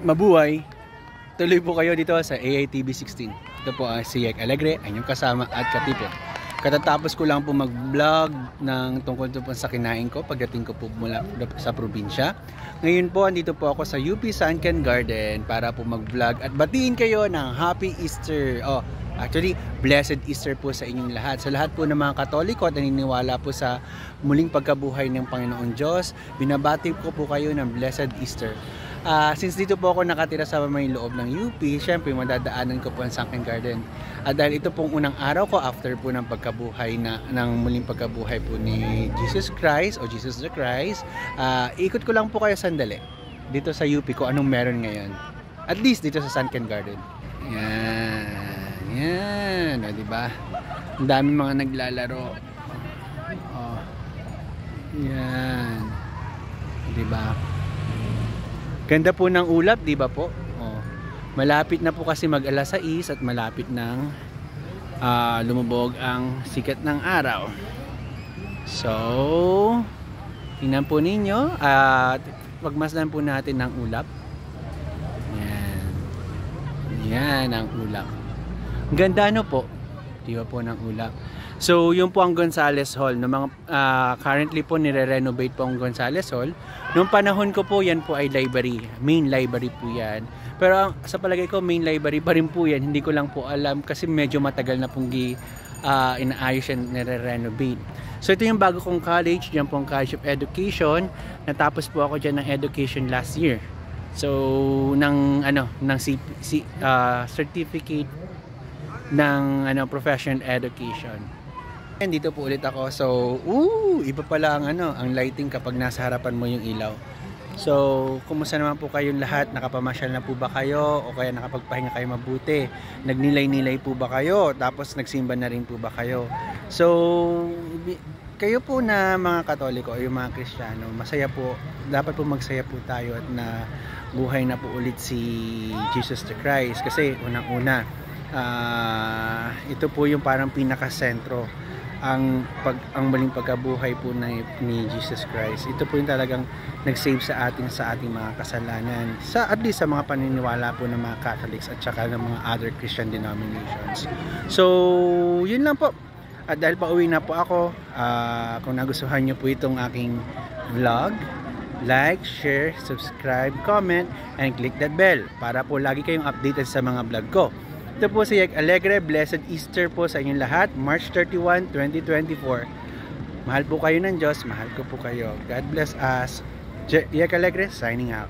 Mabuhay! Tuloy po kayo dito sa AITV 16. Ito po si Yek Alegre, ang inyong kasama at katipo. Katatapos ko lang po mag-vlog ng tungkol po sa kinain ko pagdating ko po mula sa probinsya. Ngayon po, andito po ako sa UP Sunken Garden para po mag-vlog at batiin kayo ng Happy Easter. Actually, Blessed Easter po sa inyong lahat. Sa lahat po ng mga Katoliko at naniniwala po sa muling pagkabuhay ng Panginoon Diyos, binabati ko po kayo ng Blessed Easter. Since dito po ako nakatira sa may loob ng UP, syempre madadaanan ko po ang Sunken Garden. At dahil ito pong unang araw ko after po ng pagkabuhay ng muling pagkabuhay po ni Jesus Christ o Jesus the Christ, ikot ko lang po kayo sandali dito sa UP ko anong meron ngayon. At least dito sa Sunken Garden. Yan, diba? Ang daming mga naglalaro. Yan. Diba? Ganda po ng ulap, di ba po? Malapit na po kasi mag alas 6 at malapit nang lumubog ang sikat ng araw. So, tingnan po ninyo at pagmasdan po natin ng ulap. Yan. Yan ang ulap. Ganda no po? Di ba po ng ulap? So, yun po ang Gonzales Hall. No, currently po nire-renovate po ang Gonzales Hall. Noong panahon ko po, yan po ay library. Main library po yan. Pero sa palagay ko, main library pa rin po yan. Hindi ko lang po alam kasi medyo matagal na pong inaayos yan, nire-renovate. So, ito yung bago kong college. Yan po ang College of Education. Natapos po ako dyan ng education last year. So, ng certificate ng professional education. And dito po ulit ako. So, iba pala ang lighting kapag nasa harapan mo yung ilaw. So, kumusta naman po kayong lahat? Nakapamasyal na po ba kayo? O kaya nakapagpahinga kayo mabuti? Nagnilay-nilay po ba kayo? Tapos nagsimba na rin po ba kayo? So, kayo po na mga Katoliko o yung mga Kristiyano, masaya po. Dapat po magsaya po tayo at na buhay na po ulit si Jesus the Christ. Kasi unang-una, ito po yung parang pinaka-sentro ang muling pagkabuhay po ni Jesus Christ. Ito po yung talagang nag-save sa ating mga kasalanan, at least sa mga paniniwala po ng mga Catholics at saka ng mga other Christian denominations. So yun lang po. At dahil pauwi na po ako, kung nagustuhan nyo po itong aking vlog, like, share, subscribe, comment, and click that bell para po lagi kayong updated sa mga vlog ko. Ito po si Yek Alegre. Blessed Easter po sa inyong lahat. March 31, 2024. Mahal po kayo ng Diyos. Mahal ko po kayo. God bless us. Yek Alegre signing out.